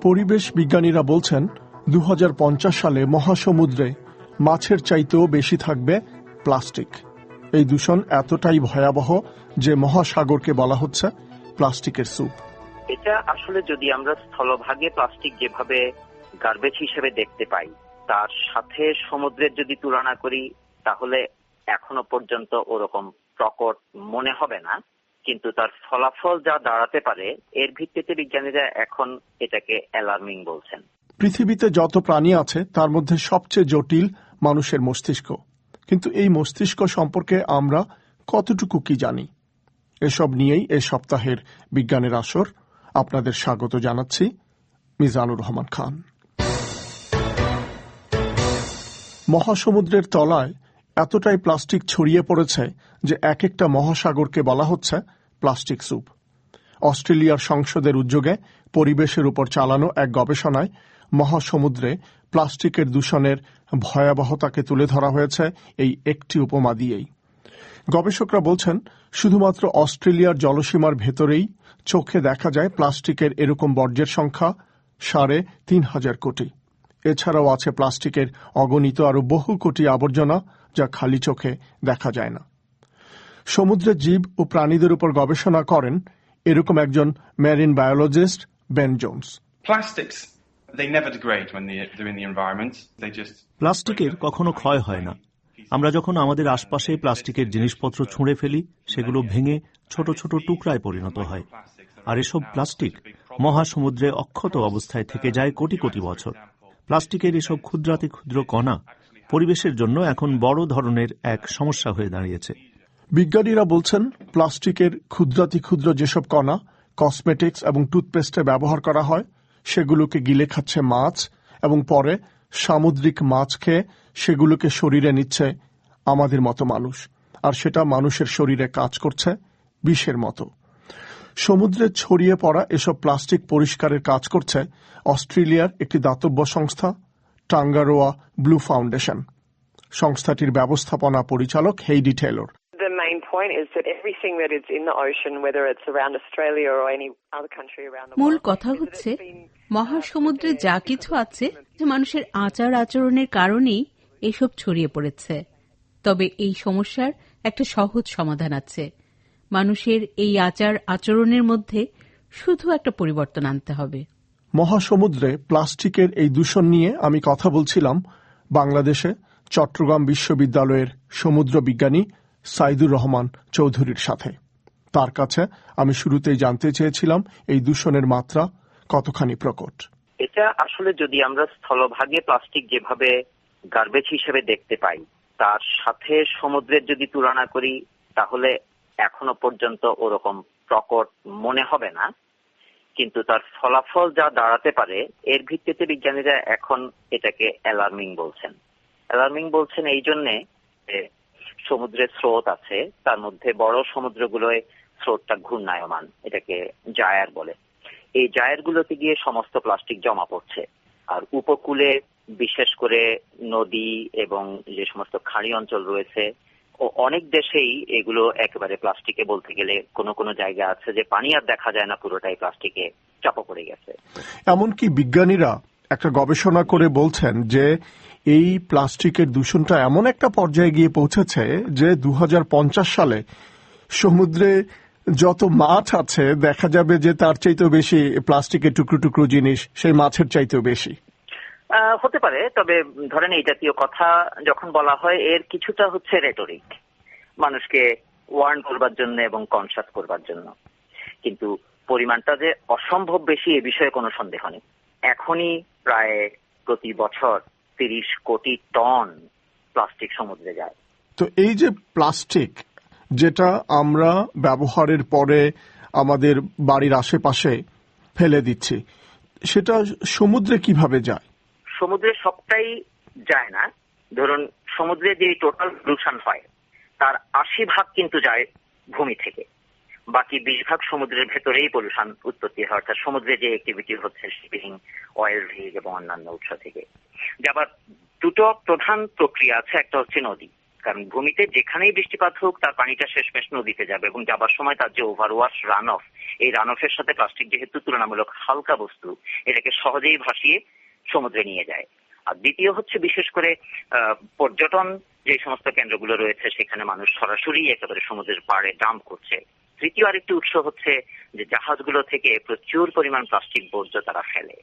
পরিবেশ বিজ্ঞানীরা বলছেন 2050 সালে মহাসমুদ্রে মাছের চাইতেও বেশি থাকবে প্লাস্টিক। এই দূষণ এতটাই ভয়াবহ যে মহাসাগরকে বলা হচ্ছে প্লাস্টিকের স্যুপ। এটা আসলে যদি আমরা স্থলভাগে প্লাস্টিক যেভাবে গার্বেজ হিসেবে দেখতে পাই, তার সাথে সমুদ্রের যদি তুলনা করি, তাহলে এখনো পর্যন্ত ওরকম প্রকট মনে হবে না। কিন্তু তার ফলাফল যা দাঁড়াতে পারে, এর ভিত্তিতে বিজ্ঞানীরা এখন এটাকে অ্যালার্মিং বলছেন। পৃথিবীতে যত প্রাণী আছে তার মধ্যে সবচেয়ে জটিল মানুষের মস্তিষ্ক। কিন্তু এই মস্তিষ্ক সম্পর্কে আমরা কতটুকু কি জানি? এসব নিয়েই এ সপ্তাহের বিজ্ঞানের আসর। আপনাদের স্বাগত জানাচ্ছি, মিজানুর রহমান খান। মহাসমুদ্রের তলায় এতটাই প্লাস্টিক ছড়িয়ে পড়েছে যে এক একটা মহাসাগরকে বলা হচ্ছে প্লাস্টিক স্যুপ। অস্ট্রেলিয়ার সংসদের উদ্যোগে পরিবেশের উপর চালানো এক গবেষণায় মহাসমুদ্রে প্লাস্টিকের দূষণের ভয়াবহতাকে তুলে ধরা হয়েছে এই একটি উপমা দিয়েই। গবেষকরা বলছেন, শুধুমাত্র অস্ট্রেলিয়ার জলসীমার ভেতরেই চোখে দেখা যায় প্লাস্টিকের এরকম বর্জ্যের সংখ্যা 3,500 কোটি। এছাড়াও আছে প্লাস্টিকের অগণিত আরো বহু কোটি আবর্জনা যা খালি চোখে দেখা যায় না। সমুদ্রের জীব ও প্রাণীদের উপর গবেষণা করেন এরকম একজন মেরিন বায়োলজিস্ট, বেন জোন্স। প্লাস্টিকের কখনো ক্ষয় হয় না। আমরা যখন আমাদের আশপাশে প্লাস্টিকের জিনিসপত্র ছুঁড়ে ফেলি, সেগুলো ভেঙে ছোট ছোট টুকরায় পরিণত হয়। আর এসব প্লাস্টিক মহাসমুদ্রে অক্ষত অবস্থায় থেকে যায় কোটি কোটি বছর। প্লাস্টিকের এসব ক্ষুদ্রাতি ক্ষুদ্র কণা পরিবেশের জন্য এখন বড় ধরনের এক সমস্যা হয়ে দাঁড়িয়েছে। বিজ্ঞানীরা বলছেন, প্লাস্টিকের ক্ষুদ্রাতি ক্ষুদ্র যেসব কণা কসমেটিক্স এবং টুথপেস্টে ব্যবহার করা হয়, সেগুলোকে গিলে খাচ্ছে মাছ এবং পরে সামুদ্রিক মাছ খেয়ে সেগুলোকে শরীরে নিচ্ছে আমাদের মতো মানুষ। আর সেটা মানুষের শরীরে কাজ করছে বিষের মতো। সমুদ্রে ছড়িয়ে পড়া এসব প্লাস্টিক পরিষ্কারের কাজ করছে অস্ট্রেলিয়ার একটি দাতব্য সংস্থা, টাঙ্গারোয়া ব্লু ফাউন্ডেশন। সংস্থাটির ব্যবস্থাপনা পরিচালক হেইডি টেলর। মূল কথা হচ্ছে, মহাসমুদ্রে যা কিছু আছে মানুষের আচার আচরণের কারণেই এসব ছড়িয়ে পড়েছে। তবে এই সমস্যার একটা সহজ সমাধান আছে। মানুষের এই আচার আচরণের মধ্যে শুধু একটা পরিবর্তন আনতে হবে। মহাসমুদ্রে প্লাস্টিকের এই দূষণ নিয়ে আমি কথা বলছিলাম বাংলাদেশে চট্টগ্রাম বিশ্ববিদ্যালয়ের সমুদ্র বিজ্ঞানী সাইদুর রহমান চৌধুরীর সাথে। তার কাছে আমি শুরুতেই জানতে চেয়েছিলাম এই দূষণের মাত্রা কতখানি প্রকট। এটা আসলে যদি আমরা স্থলভাগে প্লাস্টিক যেভাবে গার্বেজ হিসেবে দেখতে পাই, তার সাথে সমুদ্রের যদি তুলনা করি, তাহলে এখনো পর্যন্ত ওরকম প্রকট মনে হবে না। কিন্তু তার ফলাফল যা দাঁড়াতে পারে, এর ভিত্তিতে বিজ্ঞানীরা এখন এটাকে অ্যালার্মিং বলছেন। অ্যালার্মিং বলছেন এই জন্যে যে সমুদ্রের স্রোত আছে, তার মধ্যে বড় সমুদ্রগুলোয় স্রোতটা ঘূর্ণায়মান, এটাকে জায়ার বলে। এই জায়ারগুলোতে গিয়ে সমস্ত প্লাস্টিক জমা পড়ছে। আর উপকূলে বিশেষ করে নদী এবং যে সমস্ত খাড়ি অঞ্চল রয়েছে, ও অনেক দেশেই এগুলো একেবারে প্লাস্টিকে, বলতে গেলে কোনো কোনো জায়গা আছে যে পানি আর দেখা যায় না, পুরোটাই প্লাস্টিকে চাপা পড়ে গেছে। এমনকি বিজ্ঞানীরা একটা গবেষণা করে বলছেন যে এই প্লাস্টিকের দূষণটা এমন একটা পর্যায়ে গিয়ে পৌঁছেছে যে 2050 সালে সমুদ্রে যত মাছ আছে দেখা যাবে যে তার চাইতেও বেশি প্লাস্টিকের টুকরো টুকরো জিনিস সেই মাছের চাইতেও বেশি হতে পারে। তবে ধরেন এই জাতীয় কথা যখন বলা হয়, এর কিছুটা হচ্ছে রেটরিক, মানুষকে ওয়ার্ন করবার জন্য এবং কনসাস করবার জন্য। কিন্তু পরিমাণটা যে অসম্ভব বেশি এ বিষয়ে কোনো সন্দেহ নেই। এখনই প্রায় প্রতি বছর 30 কোটি টন প্লাস্টিক সমুদ্রে যায়। তো এই যে প্লাস্টিক যেটা আমরা ব্যবহারের পরে আমাদের বাড়ির আশেপাশে ফেলে দিচ্ছি, সেটা সমুদ্রে কিভাবে যায়? সমুদ্রে সবটাই যায় না। ধরুন সমুদ্রে যে টোটাল পলিউশন হয় তার 80% কিন্তু যায় ভূমি থেকে, বাকি 20% সমুদ্রের ভেতরেই পলিউশন উৎপত্তি হয়। অর্থাৎ সমুদ্রে যে অ্যাক্টিভিটি হচ্ছে শিপিং, অয়েল রিগ এবং অন্যান্য উৎস থেকে। আবার দুটো প্রধান প্রক্রিয়া আছে, একটা হচ্ছে নদী, কারণ ভূমিতে যেখানেই বৃষ্টিপাত হোক তার পানিটা শেষমেশ নদীতে যাবে এবং যাবার সময় তার যে ওভারওয়াশ রান অফ, এই রান অফের সাথে প্লাস্টিক যেহেতু তুলনামূলক হালকা বস্তু, এটাকে সহজেই ভাসিয়ে সমুদ্রে নিয়ে যায়। আর দ্বিতীয় হচ্ছে বিশেষ করে পর্যটন যে সমস্ত কেন্দ্রগুলো রয়েছে সেখানে মানুষ সরাসরি একেবারে সমুদ্রের পাড়ে ডাম্প করছে। তৃতীয় আরেকটি উৎস হচ্ছে যে জাহাজগুলো থেকে প্রচুর পরিমাণ প্লাস্টিক বর্জ্য তারা ফেলে।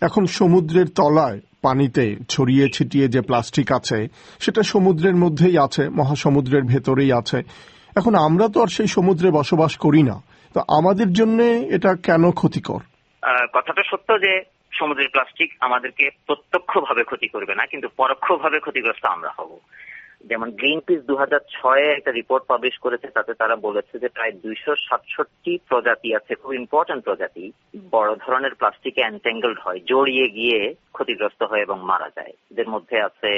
এখন সমুদ্রের তলায় পানিতে ছড়িয়ে ছিটিয়ে যে প্লাস্টিক আছে সেটা সমুদ্রের মধ্যেই আছে, মহাসমুদ্রের ভেতরেই আছে। এখন আমরা তো আর সেই সমুদ্রে বসবাস করি না, তো আমাদের জন্য এটা কেন ক্ষতিকর? কথাটা সত্য যে সমুদ্রের প্লাস্টিক আমাদেরকে প্রত্যক্ষভাবে ক্ষতি করবে না, কিন্তু পরোক্ষভাবে ক্ষতিগ্রস্ত আমরা হব। যেমন গ্রিন পিস 2006 একটা রিপোর্ট পাবলিশ করেছে, তাতে তারা বলেছে যে প্রায় 267 প্রজাতি আছে, খুব ইম্পর্টেন্ট প্রজাতি, বড় ধরনের প্লাস্টিকে এনটেঙ্গলড হয়, জড়িয়ে গিয়ে ক্ষতিগ্রস্ত হয় এবং মারা যায়। এদের মধ্যে আছে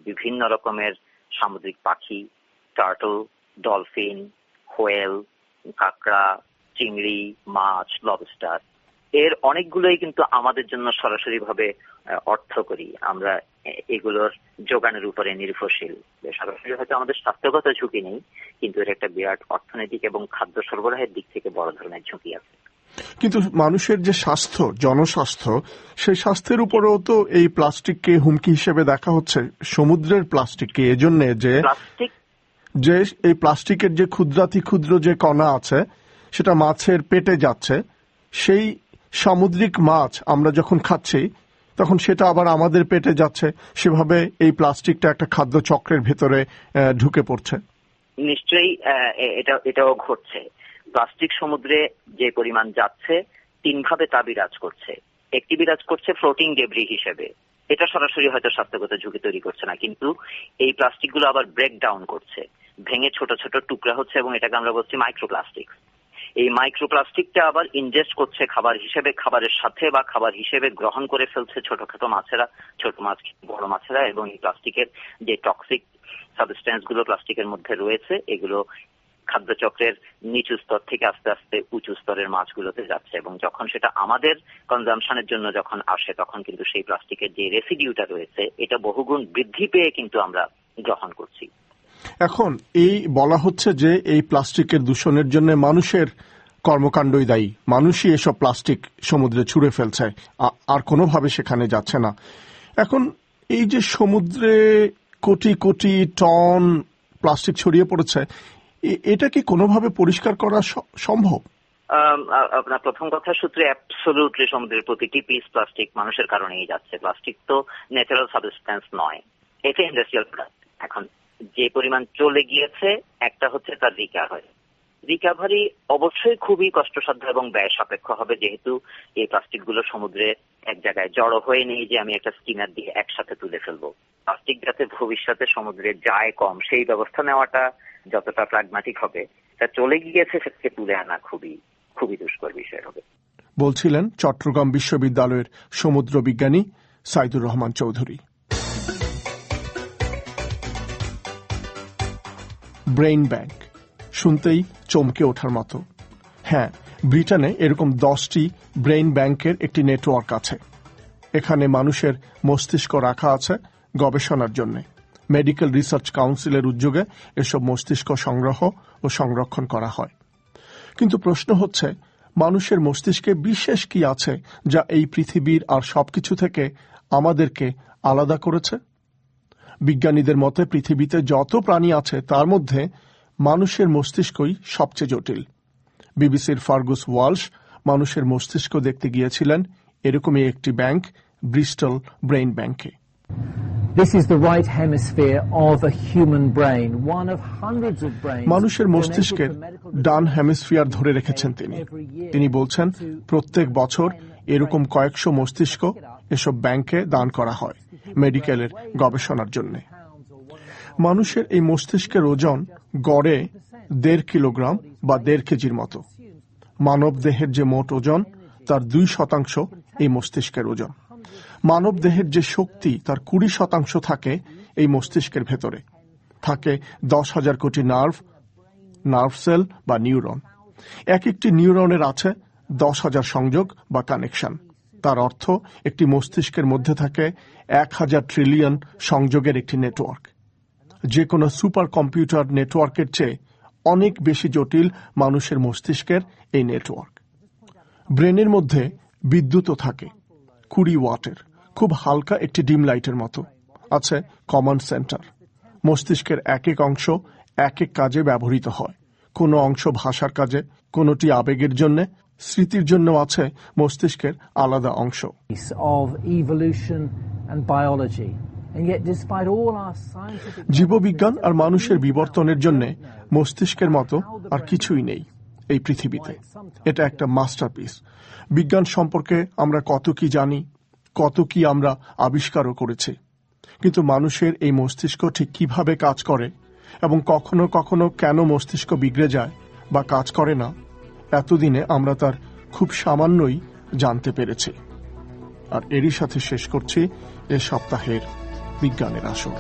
বিভিন্ন রকমের সামুদ্রিক পাখি, টার্টল, ডলফিন, হোয়েল, কাঁকড়া, চিংড়ি, মাছ, লবস্টার। এর অনেকগুলোই কিন্তু আমাদের জন্য সরাসরি ভাবে অর্থকরী। আমরা এগুলোর যোগানের উপরে নির্ভরশীল। সরাসরি হয়তো আমাদের স্বাস্থ্যগত ঝুঁকি নেই, কিন্তু এর একটা বিরাট অর্থনৈতিক এবং খাদ্য সরবরাহের দিক থেকে বড় ধরনের ঝুঁকি আছে। কিন্তু মানুষের যে স্বাস্থ্য, জনস্বাস্থ্য, সেই স্বাস্থ্যের উপরেও তো এই প্লাস্টিককে হুমকি হিসেবে দেখা হচ্ছে, সমুদ্রের প্লাস্টিককে। এজন্য যে এই প্লাস্টিকের যে ক্ষুদ্রাতি ক্ষুদ্র যে কণা আছে সেটা মাছের পেটে যাচ্ছে, সেই সামুদ্রিক মাছ আমরা যখন খাচ্ছি তখন সেটা আবার আমাদের পেটে যাচ্ছে। সেভাবে এই প্লাস্টিকটা একটা খাদ্য চক্রের ভেতরে ঢুকে পড়ছে। নিশ্চয়ই এটাও ঘটছে। প্লাস্টিক সমুদ্রে যে পরিমাণ যাচ্ছে, তিনভাবে তা বিরাজ করছে। একটি বিরাজ করছে ফ্লোটিং ডেব্রি হিসেবে, এটা সরাসরি হয়তো স্বাস্থ্যগত ঝুঁকি তৈরি করছে না, কিন্তু এই প্লাস্টিকগুলো আবার ব্রেক ডাউন করছে, ভেঙে ছোট ছোট টুকরা হচ্ছে এবং এটাকে আমরা বলছি মাইক্রোপ্লাস্টিক। এই মাইক্রোপ্লাস্টিকটা আবার ইনজেস্ট করছে খাবার হিসেবে, খাবারের সাথে বা খাবার হিসেবে গ্রহণ করে ফেলছে ছোটখাটো মাছেরা, ছোট মাছ, বড় মাছেরা, এবং এই প্লাস্টিকের যে টক্সিক সাবস্টেন্স গুলো প্লাস্টিকের মধ্যে রয়েছে এগুলো খাদ্যচক্রের নিচু স্তর থেকে আস্তে আস্তে উঁচু স্তরের মাছগুলোতে যাচ্ছে, এবং যখন সেটা আমাদের কনজাম্পশনের জন্য যখন আসে তখন কিন্তু সেই প্লাস্টিকের যে রেসিডিউটা রয়েছে এটা বহুগুণ বৃদ্ধি পেয়ে কিন্তু আমরা গ্রহণ করছি। এখন এই বলা হচ্ছে যে এই প্লাস্টিকের দূষণের জন্য মানুষের কর্মকাণ্ডই দায়ী, মানুষই এসব প্লাস্টিক সমুদ্রে ছুঁড়ে ফেলছে, আর কোনোভাবে সেখানে যাচ্ছে না। এখন এই যে সমুদ্রে কোটি কোটি টন প্লাস্টিক ছড়িয়ে পড়েছে, এটা কি কোনোভাবে পরিষ্কার করা সম্ভব? আপনার প্রথম কথা সূত্রে অ্যাবসলিউটলি সমুদ্রের প্রতিটি পিস প্লাস্টিক মানুষের কারণেই যাচ্ছে। প্লাস্টিক তো ন্যাচারাল সাবস্টেন্স নয়, এটা ইন্ডাস্ট্রিয়াল প্রোডাক্ট। এখন যে পরিমাণ চলে গিয়েছে, একটা হচ্ছে তার রিকভারি অবশ্যই খুবই কষ্টসাধ্য এবং ব্যয় সাপেক্ষ হবে, যেহেতু এই প্লাস্টিকগুলো সমুদ্রে এক জায়গায় জড়ো হয়ে নেই যে আমি একটা স্টিমার দিয়ে একসাথে তুলে ফেলবো। প্লাস্টিক যাতে ভবিষ্যতে সমুদ্রে যায় কম, সেই ব্যবস্থা নেওয়াটা যতটা প্রাগম্যাটিক হবে, তা চলে গিয়েছে সেটাকে তুলে আনা খুবই খুবই দুষ্কর বিষয় হবে। বলছিলেন চট্টগ্রাম বিশ্ববিদ্যালয়ের সমুদ্র বিজ্ঞানী সাইদুর রহমান চৌধুরী। ব্রেইন ব্যাংক শুনতেই চমকে ওঠার মতো। হ্যাঁ, ব্রিটেনে এরকম 10টি ব্রেইন ব্যাংকের একটি নেটওয়ার্ক আছে। এখানে মানুষের মস্তিষ্ক রাখা আছে গবেষণার জন্য। মেডিকেল রিসার্চ কাউন্সিলের উদ্যোগে এসব মস্তিষ্ক সংগ্রহ ও সংরক্ষণ করা হয়। কিন্তু প্রশ্ন হচ্ছে, মানুষের মস্তিষ্কে বিশেষ কি আছে যা এই পৃথিবীর আর সবকিছু থেকে আমাদেরকে আলাদা করেছে? বিজ্ঞানীদের মতে পৃথিবীতে যত প্রাণী আছে তার মধ্যে মানুষের মস্তিষ্কই সবচেয়ে জটিল। বিবিসির ফার্গুস ওয়ালশ মানুষের মস্তিষ্ক দেখতে গিয়েছিলেন এরকমই একটি ব্যাংক, ব্রিস্টল ব্রেইন ব্যাংকে। মানুষের মস্তিষ্কের ডান হেমিস্ফিয়ার ধরে রেখেছেন তিনি বলছেন প্রত্যেক বছর এরকম কয়েকশো মস্তিষ্ক এসব ব্যাংকে দান করা হয় মেডিকেলের গবেষণার জন্য। মানুষের এই মস্তিষ্কের ওজন গড়ে 1.5 কিলোগ্রাম বা 1.5 কেজির মতো। মানব দেহের যে মোট ওজন তার 2% এই মস্তিষ্কের ওজন। মানব দেহের যে শক্তি তার 20% থাকে এই মস্তিষ্কের ভেতরে। থাকে 10,000 কোটি নার্ভ সেল বা নিউরন। এক একটি নিউরনের আছে 10,000 সংযোগ বা কানেকশন। তার অর্থ একটি মস্তিষ্কের মধ্যে থাকে 1,000 ট্রিলিয়ন সংযোগের একটি নেটওয়ার্ক। যে কোনো সুপার কম্পিউটার নেটওয়ার্কের চেয়ে অনেক বেশি জটিল মানুষের মস্তিষ্কের এই নেটওয়ার্ক। ব্রেনের মধ্যে বিদ্যুৎও থাকে 20 ওয়াটের, খুব হালকা একটি ডিম লাইটের মতো। আছে কমান্ড সেন্টার। মস্তিষ্কের এক এক অংশ এক এক কাজে ব্যবহৃত হয়। কোনো অংশ ভাষার কাজে, কোনোটি আবেগের জন্য, স্মৃতির জন্য আছে মস্তিষ্কের আলাদা অংশ। জীববিজ্ঞান আর মানুষের বিবর্তনের জন্য মস্তিষ্কের মতো আর কিছুই নেই এই পৃথিবীতে। এটা একটা মাস্টারপিস। বিজ্ঞান সম্পর্কে আমরা কত কি জানি, কত কি আমরা আবিষ্কারও করেছি, কিন্তু মানুষের এই মস্তিষ্ক ঠিক কিভাবে কাজ করে এবং কখনো কখনো কেন মস্তিষ্ক বিগড়ে যায় বা কাজ করে না, এতদিনে আমরা তার খুব সামান্যই জানতে পেরেছি। আর এরই সাথে শেষ করছি এ সপ্তাহের বিজ্ঞানের আসর।